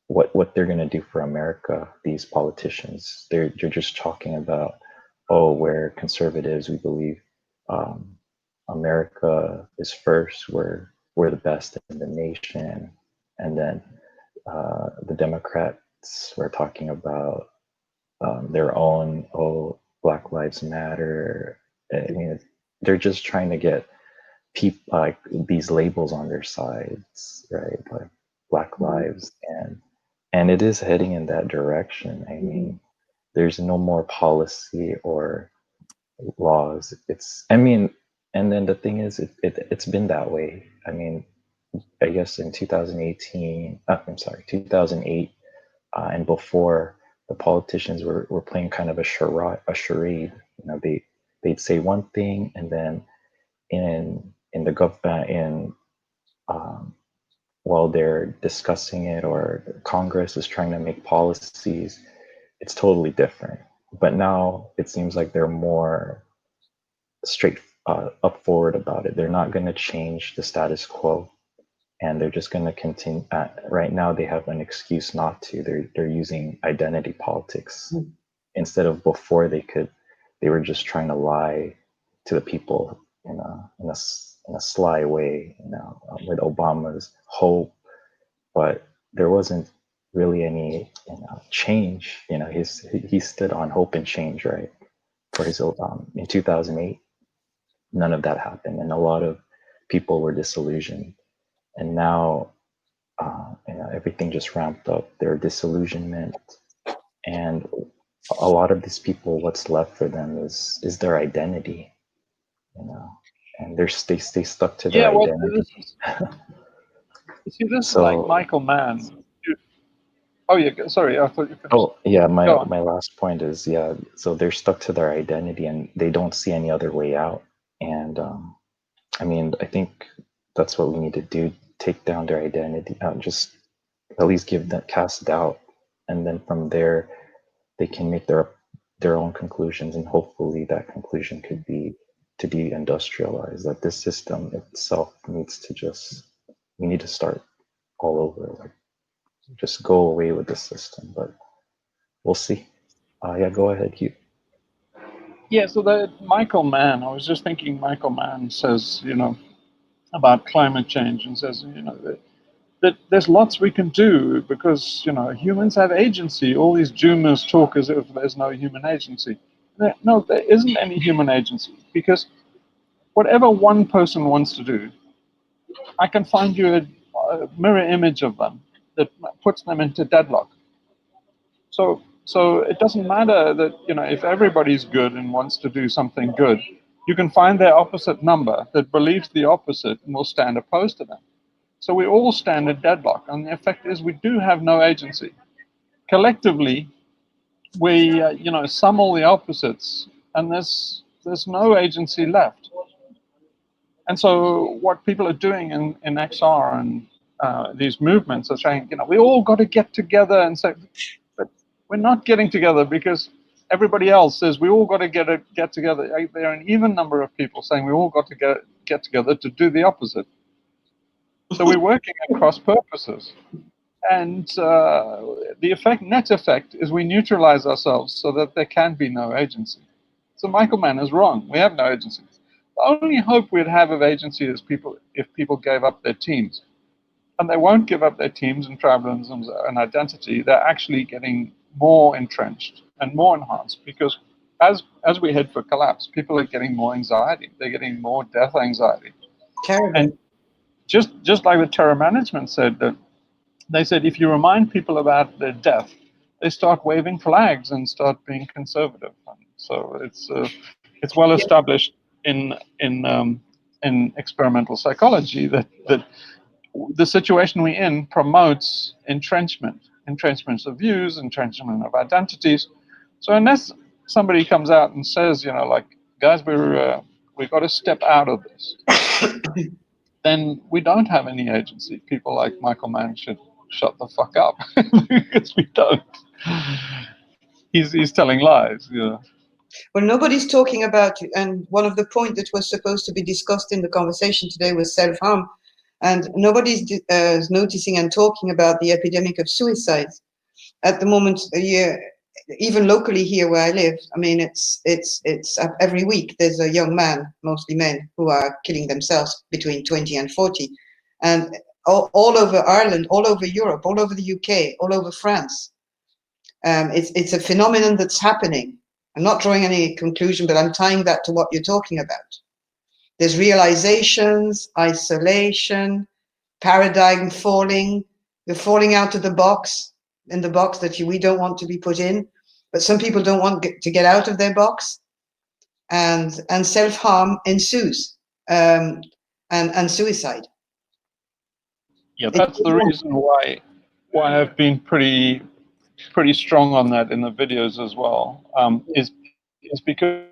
[SPEAKER 4] what they're going to do for America. These politicians, they're just talking about, oh, we're conservatives, we believe America is first, we're the best in the nation, and then the Democrats were talking about their own, oh, Black Lives Matter. I mean, they're just trying to get people like these labels on their sides, right? Like Black Lives, and it is heading in that direction. I mean, there's no more policy or laws. I mean, and then the thing is, it's been that way. I mean, I guess in 2018, I'm sorry, 2008, and before, the politicians were playing kind of a charade. They'd say one thing, and then in the government, while they're discussing it or Congress is trying to make policies, it's totally different. But now it seems like they're more straight up forward about it. They're not going to change the status quo. and they're just going to continue. Right now, they have an excuse not to. They're using identity politics instead of before they were just trying to lie to the people in a sly way, with Obama's hope, but there wasn't really any change. He stood on hope and change, right? For his in 2008, none of that happened, and a lot of people were disillusioned. And now, everything just ramped up. Their disillusionment, and a lot of these people, what's left for them is their identity, and they stuck to their identity.
[SPEAKER 2] See, this is
[SPEAKER 4] So,
[SPEAKER 2] like Michael Mann. Oh yeah, sorry, I thought you finished.
[SPEAKER 4] oh yeah, my last point is, yeah, so they're stuck to their identity and they don't see any other way out. And I mean, I think that's what we need to do: take down their identity, just at least give them, cast doubt, and then from there they can make their own conclusions, and hopefully that conclusion could be to deindustrialize, that this system itself needs to we need to start all over, like just go away with the system. But we'll see. Yeah, go ahead, Hugh.
[SPEAKER 2] Yeah, so Michael Mann, I was just thinking, Michael Mann says, about climate change, and says, that there's lots we can do because, humans have agency. All these doomers talk as if there's no human agency. No, there isn't any human agency, because whatever one person wants to do, I can find you a mirror image of them that puts them into deadlock. So it doesn't matter that, if everybody's good and wants to do something good, you can find their opposite number that believes the opposite and will stand opposed to them. So we all stand in deadlock, and the effect is we do have no agency. Collectively, we sum all the opposites, and there's no agency left. And so what people are doing in XR and these movements are saying, we all got to get together and say, but we're not getting together because everybody else says we all got to get together. There are an even number of people saying we all got to get together to do the opposite. So we're working at cross purposes. And the net effect is we neutralize ourselves so that there can be no agency. So Michael Mann is wrong. We have no agency. The only hope we'd have of agency is if people gave up their teams. And they won't give up their teams and tribalisms and identity. They're actually getting more entrenched and more enhanced, because as we head for collapse, people are getting more anxiety. They're getting more death anxiety.
[SPEAKER 1] Terrible.
[SPEAKER 2] And just like the terror management said, that they said if you remind people about their death, they start waving flags and start being conservative. And so it's well established in experimental psychology that the situation we're in promotes entrenchments of views, entrenchment of identities. So unless somebody comes out and says, guys, we've got to step out of this, then we don't have any agency. People like Michael Mann should shut the fuck up, because we don't. He's telling lies. Yeah.
[SPEAKER 1] Well, nobody's talking about, and one of the points that was supposed to be discussed in the conversation today was self-harm, and nobody's noticing and talking about the epidemic of suicides. At the moment, even locally here where I live, I mean, it's every week there's a young man, mostly men, who are killing themselves between 20 and 40, and all over Ireland, all over Europe, all over the UK, all over France. It's a phenomenon that's happening. I'm not drawing any conclusion, but I'm tying that to what you're talking about. There's realizations, isolation, paradigm falling. You're falling out of the box, in the box that we don't want to be put in. But some people don't want to get out of their box, and self-harm ensues, and suicide.
[SPEAKER 2] Yeah, that's the reason why I've been pretty strong on that in the videos as well. Is because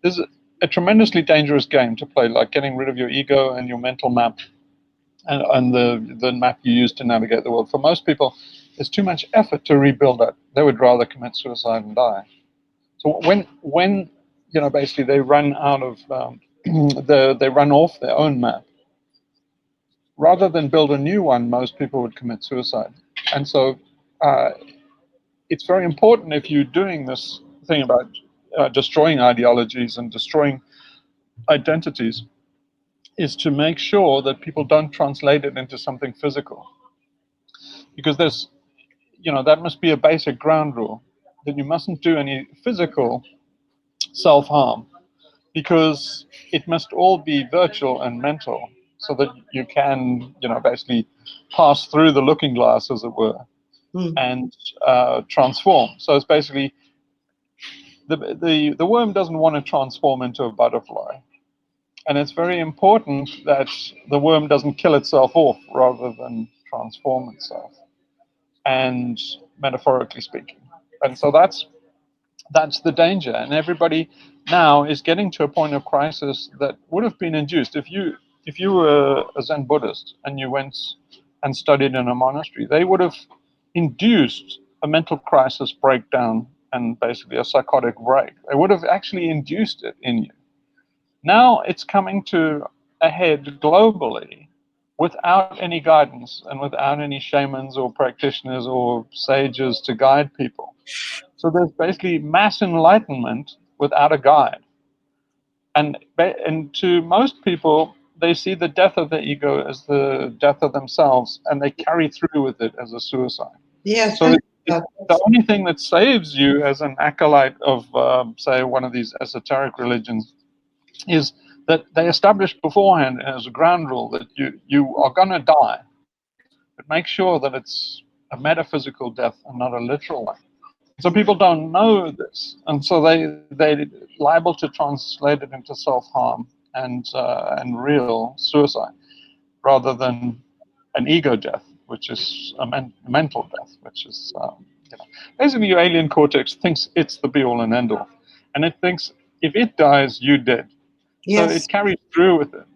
[SPEAKER 2] there's a tremendously dangerous game to play, like getting rid of your ego and your mental map, and the map you use to navigate the world. For most people, there's too much effort to rebuild that. They would rather commit suicide and die. So when basically they run out of they run off their own map, rather than build a new one, most people would commit suicide. And so it's very important, if you're doing this thing about destroying ideologies and destroying identities, is to make sure that people don't translate it into something physical. Because there's, that must be a basic ground rule, that you mustn't do any physical self-harm, because it must all be virtual and mental, so that you can, basically pass through the looking glass, as it were, and transform. So it's basically, the worm doesn't want to transform into a butterfly. And it's very important that the worm doesn't kill itself off rather than transform itself, and metaphorically speaking. And so that's the danger. And everybody now is getting to a point of crisis that would have been induced if you were a Zen Buddhist and you went and studied in a monastery. They would have induced a mental crisis breakdown and basically a psychotic break. They would have actually induced it in you. Now it's coming to a head globally without any guidance and without any shamans or practitioners or sages to guide people. So there's basically mass enlightenment without a guide. And to most people, they see the death of the ego as the death of themselves, and they carry through with it as a suicide.
[SPEAKER 1] Yes.
[SPEAKER 2] So the only thing that saves you as an acolyte of, say, one of these esoteric religions is that they establish beforehand as a ground rule that you are going to die, but make sure that it's a metaphysical death and not a literal one. So people don't know this, and so they're liable to translate it into self-harm and real suicide, rather than an ego death, which is a mental death, which is basically your alien cortex thinks it's the be-all and end-all, and it thinks if it dies, you're dead. So
[SPEAKER 1] Yes.
[SPEAKER 2] it carries through with it.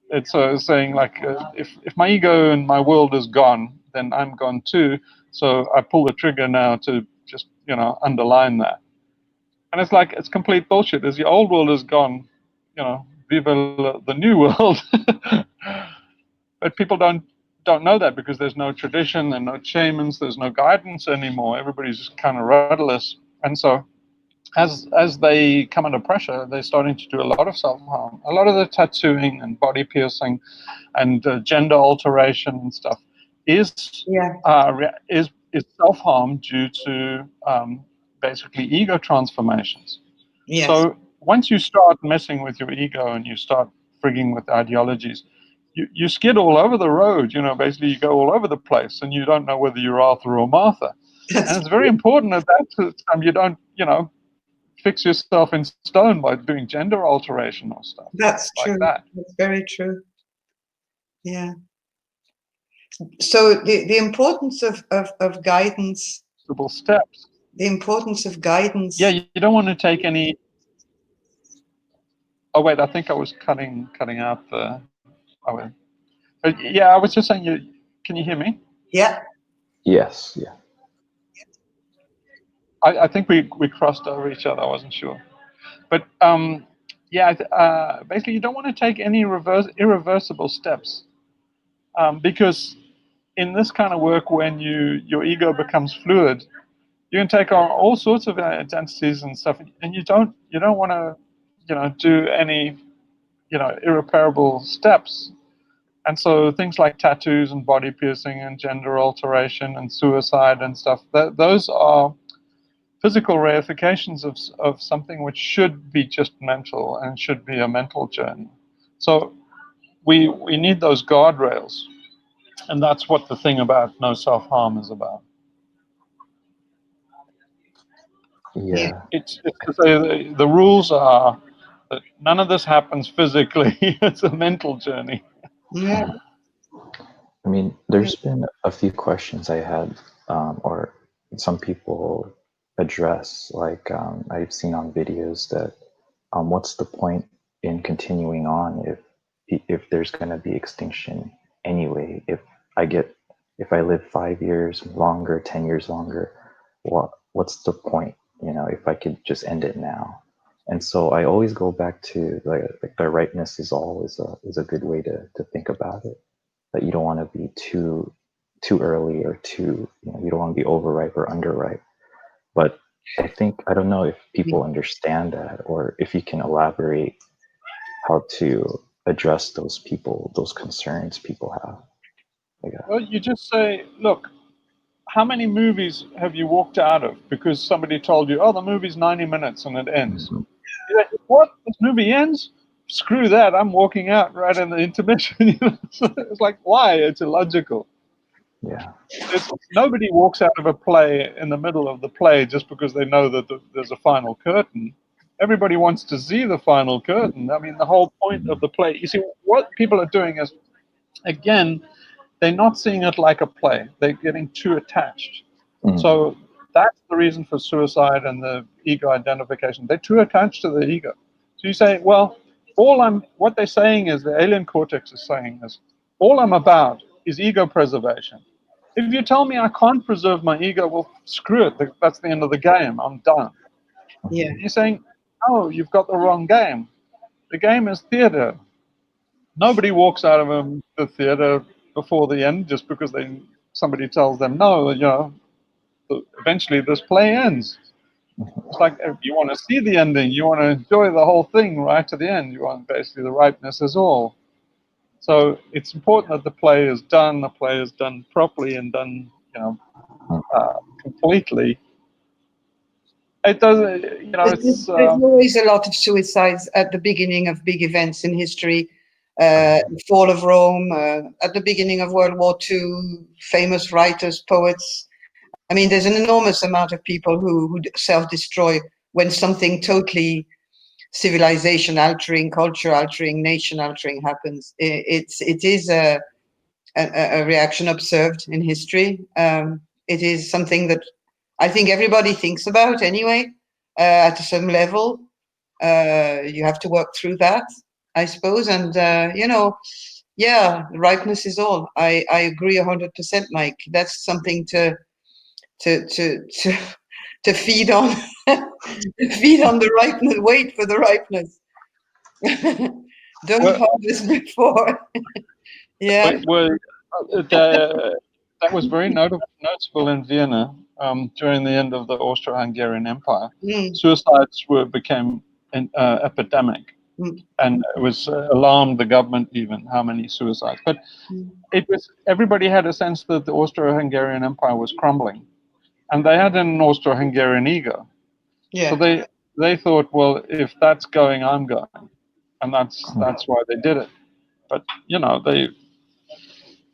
[SPEAKER 2] It's saying, like, if my ego and my world is gone, then I'm gone too. So I pull the trigger now to just, underline that. And it's like, it's complete bullshit. As the old world is gone, viva the new world. But people don't know that, because there's no tradition and no shamans, there's no guidance anymore. Everybody's just kind of rudderless. And so as they come under pressure, they're starting to do a lot of self-harm. A lot of the tattooing and body piercing and gender alteration and stuff is self-harm due to basically ego transformations.
[SPEAKER 1] Yes.
[SPEAKER 2] So once you start messing with your ego and you start frigging with ideologies, you skid all over the road. Basically you go all over the place, and you don't know whether you're Arthur or Martha. And it's very important at that time you don't, fix yourself in stone by doing gender alteration or stuff.
[SPEAKER 1] That's
[SPEAKER 2] like
[SPEAKER 1] true.
[SPEAKER 2] that.
[SPEAKER 1] That's very true. Yeah. So the importance of guidance.
[SPEAKER 2] Steps.
[SPEAKER 1] The importance of guidance.
[SPEAKER 2] Yeah, you don't want to take any. Oh wait, I think I was cutting out the. Oh, but yeah, I was just saying. Can you hear me?
[SPEAKER 1] Yeah.
[SPEAKER 4] Yes. Yeah.
[SPEAKER 2] I think we crossed over each other. I wasn't sure, but basically you don't want to take any irreversible steps, because in this kind of work, when your ego becomes fluid, you can take on all sorts of identities and stuff, and you don't want to do any irreparable steps. And so things like tattoos and body piercing and gender alteration and suicide and stuff, those are physical reifications of something which should be just mental and should be a mental journey. So we need those guardrails, and that's what the thing about no self-harm is about.
[SPEAKER 4] Yeah.
[SPEAKER 2] It's to say the rules are that none of this happens physically. It's a mental journey.
[SPEAKER 1] Yeah.
[SPEAKER 4] I mean, there's been a few questions I had, or some people address, like I've seen on videos that, what's the point in continuing on if there's going to be extinction anyway? If I live 5 years longer, 10 years longer, what's the point? If I could just end it now. And so I always go back to like the rightness is always is a good way to think about it. that you don't want to be too early or too, you don't want to be overripe or underripe. But I think, I don't know if people understand that, or if you can elaborate how to address those concerns people have.
[SPEAKER 2] Well, you just say, look, how many movies have you walked out of because somebody told you, oh, the movie's 90 minutes and it ends?
[SPEAKER 4] Mm-hmm.
[SPEAKER 2] You're like, what? This movie ends? Screw that. I'm walking out right in the intermission. It's like, why? It's illogical.
[SPEAKER 4] Yeah.
[SPEAKER 2] Nobody walks out of a play in the middle of the play just because they know that there's a final curtain. Everybody wants to see the final curtain. I mean, the whole point of the play, you see, what people are doing is, again, they're not seeing it like a play. They're getting too attached.
[SPEAKER 4] Mm-hmm.
[SPEAKER 2] So that's the reason for suicide and the ego identification. They're too attached to the ego. So you say, well, what they're saying is, the alien cortex is saying is, all I'm about is ego preservation. If you tell me I can't preserve my ego, well, screw it. That's the end of the game. I'm done.
[SPEAKER 1] Yeah.
[SPEAKER 2] You're saying, oh, you've got the wrong game. The game is theater. Nobody walks out of the theater before the end just because somebody tells them, no, eventually this play ends. It's like, if you want to see the ending, you want to enjoy the whole thing right to the end. You want basically the ripeness is all. So it's important that the play is done properly and done, completely. It doesn't,
[SPEAKER 1] There's always a lot of suicides at the beginning of big events in history. The fall of Rome, at the beginning of World War II, famous writers, poets. I mean, there's an enormous amount of people who self-destroy when something totally civilization altering, culture altering, nation altering happens. It is a reaction observed in history. It is something that I think everybody thinks about anyway, at a certain level. You have to work through that, I suppose. And, yeah, ripeness is all. I agree 100%, Mike. That's something to feed on, feed on the ripeness, wait for the ripeness. Don't harvest before. Yeah.
[SPEAKER 2] That was very noticeable in Vienna during the end of the Austro-Hungarian Empire. Suicides became an epidemic, and it was alarmed the government even how many suicides. But everybody had a sense that the Austro-Hungarian Empire was crumbling, and they had an Austro-Hungarian ego.
[SPEAKER 1] Yeah.
[SPEAKER 2] So they thought, well, if that's going, I'm going, and that's why they did it. But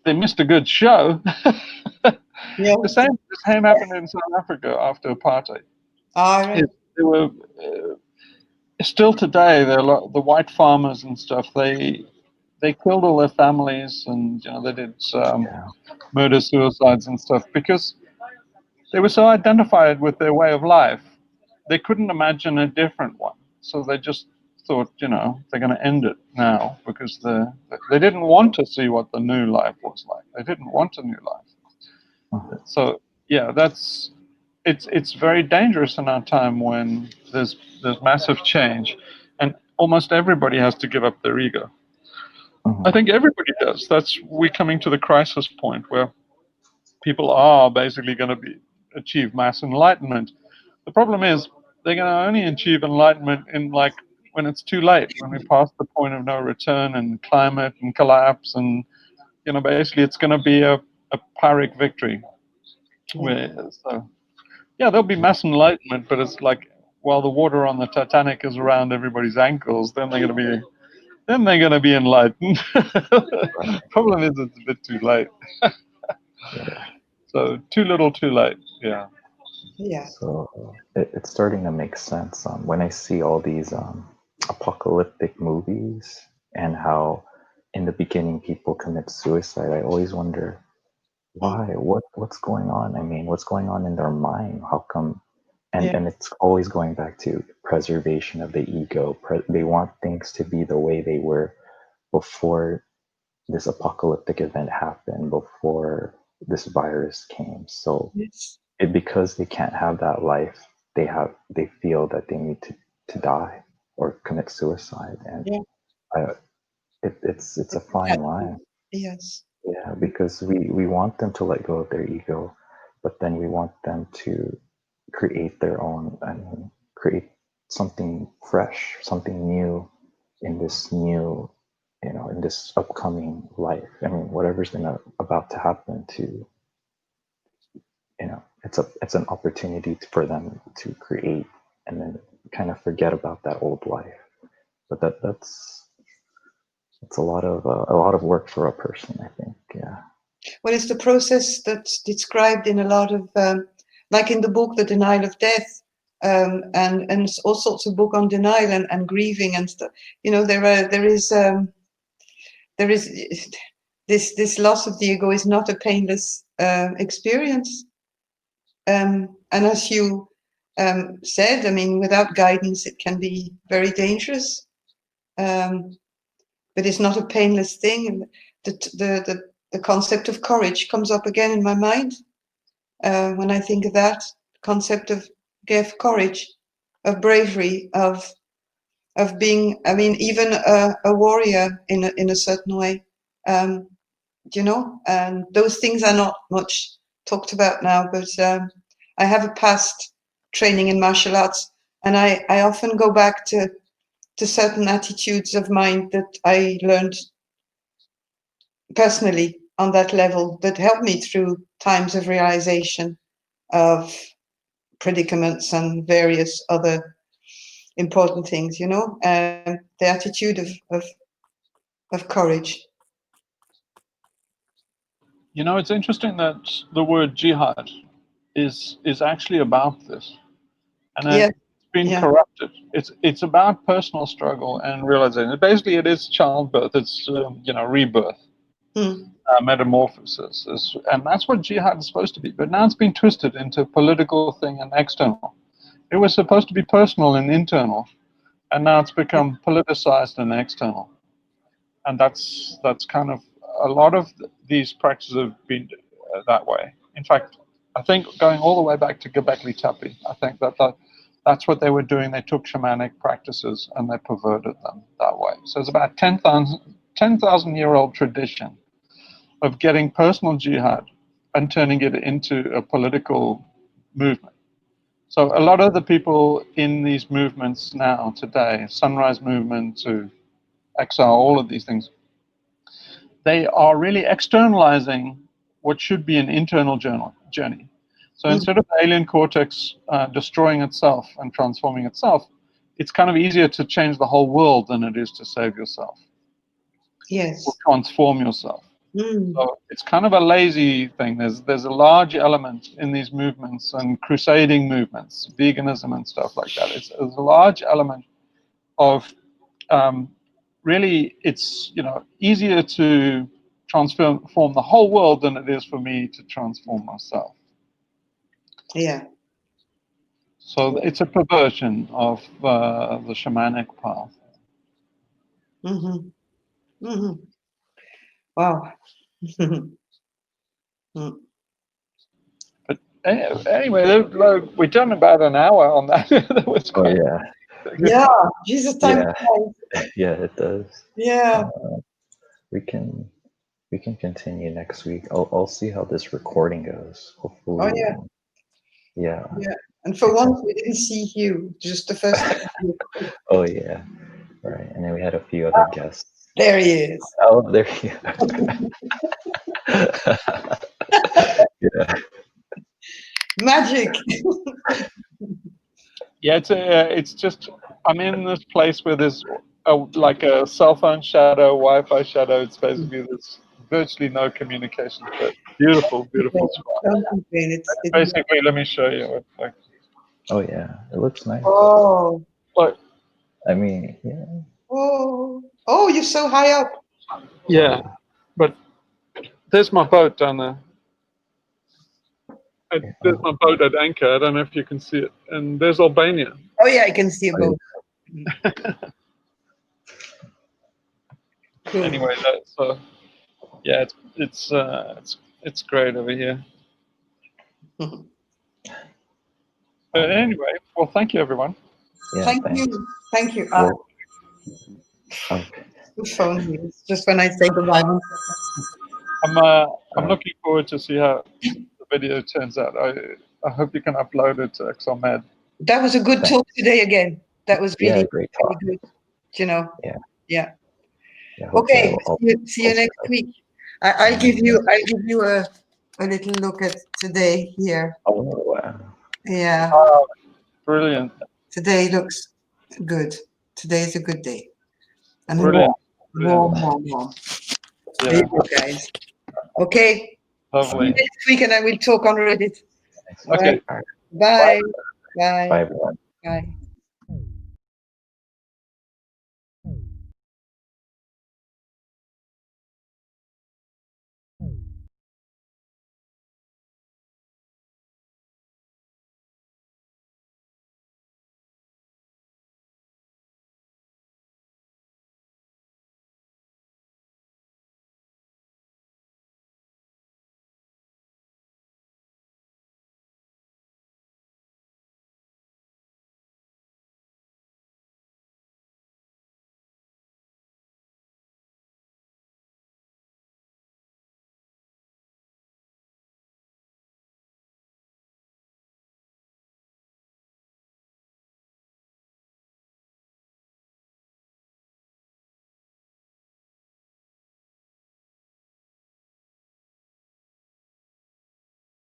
[SPEAKER 2] they missed a good show.
[SPEAKER 1] Yeah.
[SPEAKER 2] The same happened in South Africa after apartheid.
[SPEAKER 1] All right.
[SPEAKER 2] There were still today. The white farmers and stuff. They killed all their families, and they did murder, suicides, and stuff because they were so identified with their way of life. They couldn't imagine a different one, so they just thought, they're going to end it now because they didn't want to see what the new life was like. They didn't want a new life. So yeah, it's very dangerous in our time when there's massive change, and almost everybody has to give up their ego. I think everybody does. We're coming to the crisis point where people are basically going to achieve mass enlightenment. The problem is they're going to only achieve enlightenment when it's too late, when we pass the point of no return and climate and collapse, and basically it's going to be a Pyrrhic victory. There'll be mass enlightenment, but it's like while the water on the Titanic is around everybody's ankles, then they're going to be enlightened. Problem is it's a bit too late. So too little, too late. Yeah.
[SPEAKER 1] Yeah.
[SPEAKER 4] So it's starting to make sense when I see all these apocalyptic movies and how in the beginning people commit suicide. I always wonder why. What's going on? I mean, what's going on in their mind? How come? And it's always going back to preservation of the ego. They want things to be the way they were before this apocalyptic event happened, before this virus came. So because they can't have that life, they feel that they need to die or commit suicide, and it's a fine line.
[SPEAKER 1] Yes.
[SPEAKER 4] Yeah, because we want them to let go of their ego, but then we want them to create their own, I mean, create something fresh, something new in this new, in this upcoming life. I mean, whatever's about to happen to, it's an opportunity for them to create and then kind of forget about that old life. But that's a lot of work for a person, I think. Yeah.
[SPEAKER 1] Well, it's the process that's described in a lot of, like in the book, The Denial of Death, and all sorts of book on denial and grieving and stuff. There is this loss of the ego is not a painless experience. And as you said, I mean, without guidance, it can be very dangerous. But it's not a painless thing. The concept of courage comes up again in my mind when I think of that concept of courage, of bravery, of being. I mean, even a warrior in a certain way. And those things are not much talked about now. But I have a past training in martial arts, and I often go back to certain attitudes of mind that I learned personally on that level that helped me through times of realization of predicaments and various other important things, the attitude of courage.
[SPEAKER 2] It's interesting that the word jihad is actually about this, and it's been corrupted. It's about personal struggle and realization. Basically, it is childbirth. It's rebirth, metamorphosis, and that's what jihad is supposed to be. But now it's been twisted into a political thing and external. It was supposed to be personal and internal, and now it's become politicized and external. And that's kind of a lot of these practices have been that way. In fact, I think going all the way back to Göbekli Tepe, I think that's what they were doing. They took shamanic practices and they perverted them that way. So it's about 10,000-year-old tradition of getting personal jihad and turning it into a political movement. So a lot of the people in these movements now, today, Sunrise Movement to Exile, all of these things, they are really externalizing what should be an internal journey. So instead of the alien cortex destroying itself and transforming itself, it's kind of easier to change the whole world than it is to save yourself.
[SPEAKER 1] Yes.
[SPEAKER 2] Or transform yourself. So it's kind of a lazy thing. There's a large element in these movements and crusading movements, veganism and stuff like that. There's a large element of really, it's easier to transform the whole world than it is for me to transform myself.
[SPEAKER 1] Yeah.
[SPEAKER 2] So it's a perversion of the shamanic path.
[SPEAKER 1] Wow.
[SPEAKER 2] But anyway, we've done about an hour on that. That was
[SPEAKER 4] quite, yeah.
[SPEAKER 1] Yeah. Jesus, time flies.
[SPEAKER 4] Yeah, it does.
[SPEAKER 1] Yeah.
[SPEAKER 4] We can continue next week. I'll see how this recording goes. Hopefully.
[SPEAKER 1] Oh yeah.
[SPEAKER 4] Yeah.
[SPEAKER 1] Yeah. And for once, we didn't see you. Just the first time.
[SPEAKER 4] Oh yeah. Right. And then we had a few other guests.
[SPEAKER 1] There he is.
[SPEAKER 4] Oh, there he is. Yeah.
[SPEAKER 1] Magic.
[SPEAKER 2] Yeah, it's just I'm in this place where there's like a cell phone shadow, Wi-Fi shadow. It's basically there's virtually no communication, but beautiful spot.
[SPEAKER 1] Don't complain. It's
[SPEAKER 2] Basically, let me show you.
[SPEAKER 4] Oh yeah, it looks nice.
[SPEAKER 1] Oh.
[SPEAKER 2] Look.
[SPEAKER 4] I mean, yeah.
[SPEAKER 1] Oh, you're so high up.
[SPEAKER 2] Yeah, but there's my boat down there. There's my boat at anchor. I don't know if you can see it. And there's Albania.
[SPEAKER 1] Oh yeah, I can see a boat. Cool.
[SPEAKER 2] Anyway, that's yeah, it's great over here. But anyway, well, thank you, everyone.
[SPEAKER 4] Yeah,
[SPEAKER 1] thank you.
[SPEAKER 4] Okay.
[SPEAKER 1] Who phoned me? It's just when I say goodbye.
[SPEAKER 2] I'm looking forward to see how the video turns out. I hope you can upload it to XRMed.
[SPEAKER 1] That was a good talk today again. That was really,
[SPEAKER 4] great
[SPEAKER 1] really
[SPEAKER 4] talk.
[SPEAKER 1] good. You know.
[SPEAKER 4] Yeah.
[SPEAKER 1] Okay. See you next week. I'll give you a little look at today here.
[SPEAKER 4] Oh wow.
[SPEAKER 1] Yeah.
[SPEAKER 2] Oh, brilliant.
[SPEAKER 1] Today looks good. Today is a good day. And
[SPEAKER 2] Brilliant.
[SPEAKER 1] warm. There you go, guys. Okay.
[SPEAKER 2] Lovely.
[SPEAKER 1] See you next week, and I will talk on Reddit.
[SPEAKER 2] Okay.
[SPEAKER 1] Bye. Bye.
[SPEAKER 4] Bye everyone.
[SPEAKER 1] Bye.